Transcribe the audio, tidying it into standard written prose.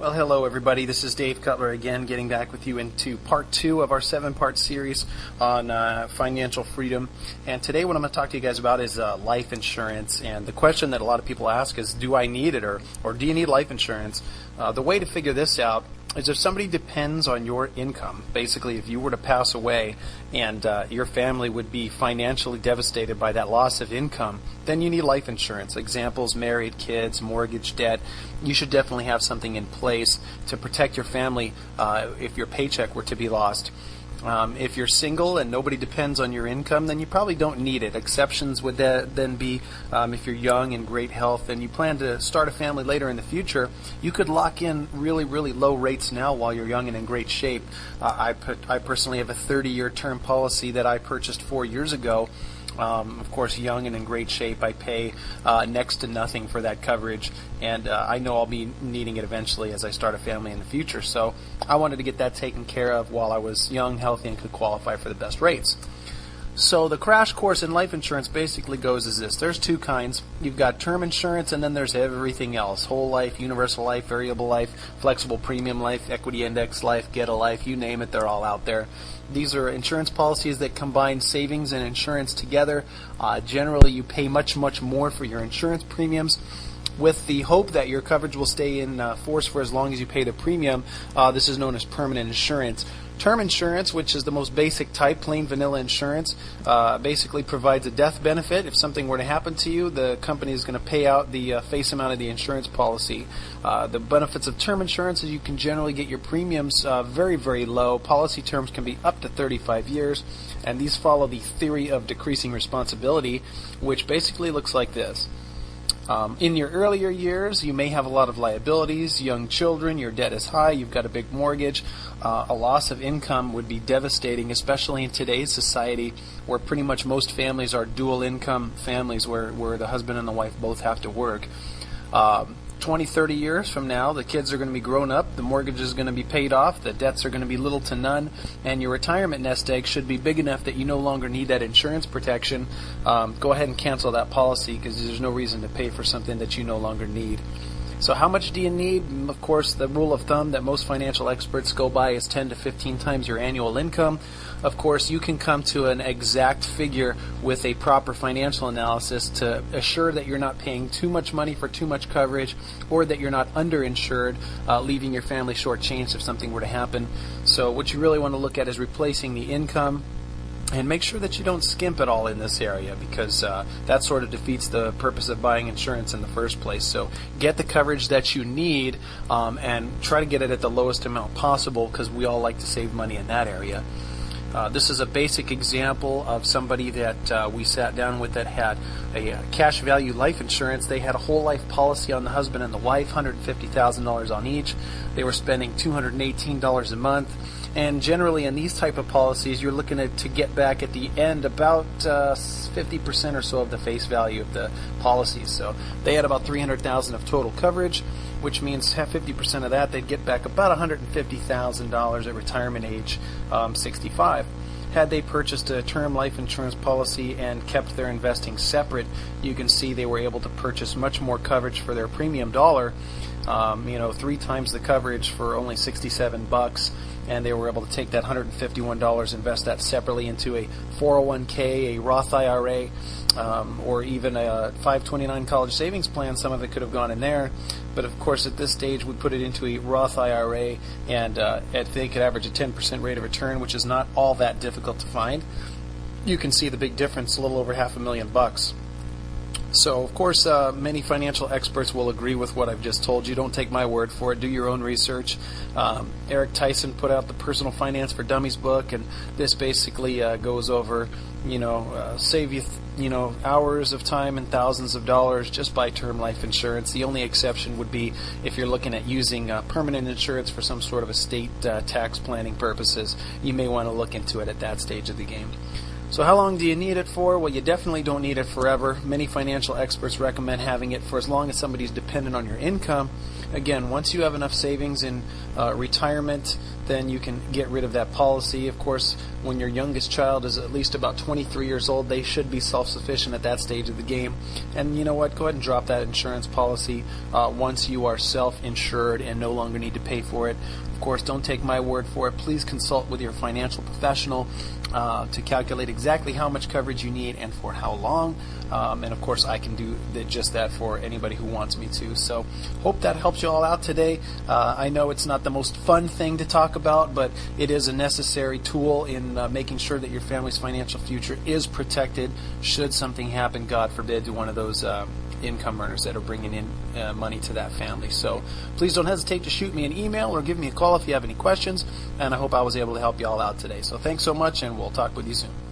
Well, hello everybody. This is Dave Cutler again, getting back with you into part 2 of our 7-part series on financial freedom. And today what I'm going to talk to you guys about is life insurance. And the question that a lot of people ask is, do I need it, or do you need life insurance? The way to figure this out is if somebody depends on your income. Basically, if you were to pass away and your family would be financially devastated by that loss of income, then you need life insurance. Examples: married, kids, mortgage debt. You should definitely have something in place to protect your family if your paycheck were to be lost. If you're single and nobody depends on your income, then you probably don't need it. Exceptions would then be if you're young and great health and you plan to start a family later in the future, you could lock in really, really low rates now while you're young and in great shape. I personally have a 30-year term policy that I purchased 4 years ago. Of course, young and in great shape. I pay next to nothing for that coverage, and I know I'll be needing it eventually as I start a family in the future. So I wanted to get that taken care of while I was young, healthy, and could qualify for the best rates. So the crash course in life insurance basically goes as this. There's two kinds. You've got term insurance, and then there's everything else: whole life, universal life, variable life, flexible premium life, equity index life, get a life, you name it, they're all out there. These are insurance policies that combine savings and insurance together. Generally, you pay much, much more for your insurance premiums, with the hope that your coverage will stay in force for as long as you pay the premium. This is known as permanent insurance. Term insurance, which is the most basic type, plain vanilla insurance, basically provides a death benefit. If something were to happen to you, the company is going to pay out the face amount of the insurance policy. The benefits of term insurance is you can generally get your premiums very, very low. Policy terms can be up to 35 years, and these follow the theory of decreasing responsibility, which basically looks like this. In your earlier years, you may have a lot of liabilities, young children, your debt is high, you've got a big mortgage. A loss of income would be devastating, especially in today's society where pretty much most families are dual income families where the husband and the wife both have to work. 20, 30 years from now, the kids are going to be grown up, the mortgage is going to be paid off, the debts are going to be little to none, and your retirement nest egg should be big enough that you no longer need that insurance protection. Go ahead and cancel that policy, because there's no reason to pay for something that you no longer need. So how much do you need? Of course, the rule of thumb that most financial experts go by is 10 to 15 times your annual income. Of course, you can come to an exact figure with a proper financial analysis to assure that you're not paying too much money for too much coverage, or that you're not underinsured, leaving your family shortchanged if something were to happen. So what you really want to look at is replacing the income, and make sure that you don't skimp at all in this area, because that sort of defeats the purpose of buying insurance in the first place. So get the coverage that you need, and try to get it at the lowest amount possible, because we all like to save money in that area. This is a basic example of somebody that we sat down with that had a cash value life insurance. They had a whole life policy on the husband and the wife, $150,000 on each. They were spending $218 a month. And generally in these type of policies, you're looking to get back at the end about 50% or so of the face value of the policies. So they had about $300,000 of total coverage, which means 50% of that, they'd get back about $150,000 at retirement age 65. Had they purchased a term life insurance policy and kept their investing separate, you can see they were able to purchase much more coverage for their premium dollar. 3 times the coverage for only $67, and they were able to take that $151, invest that separately into a 401k, a Roth IRA, or even a 529 college savings plan. Some of it could have gone in there, but of course at this stage we put it into a Roth IRA, and they could average a 10% rate of return, which is not all that difficult to find. You can see the big difference, a little over $500,000. So, of course, many financial experts will agree with what I've just told you. Don't take my word for it. Do your own research. Eric Tyson put out the Personal Finance for Dummies book, and this basically goes over, save you, hours of time and thousands of dollars just by term life insurance. The only exception would be if you're looking at using permanent insurance for some sort of estate tax planning purposes. You may want to look into it at that stage of the game. So how long do you need it for? Well, you definitely don't need it forever. Many financial experts recommend having it for as long as somebody's dependent on your income. Again, once you have enough savings in retirement, then you can get rid of that policy. Of course, when your youngest child is at least about 23 years old, they should be self-sufficient at that stage of the game. And you know what? Go ahead and drop that insurance policy once you are self-insured and no longer need to pay for it. Of course, don't take my word for it. Please consult with your financial professional to calculate exactly how much coverage you need and for how long. And of course, I can do just that for anybody who wants me to. So hope that helps you all out today. I know it's not the most fun thing to talk about, but it is a necessary tool in making sure that your family's financial future is protected should something happen, God forbid, to one of those income earners that are bringing in money to that family. So please don't hesitate to shoot me an email or give me a call if you have any questions, and I hope I was able to help you all out today. So thanks so much, and we'll talk with you soon.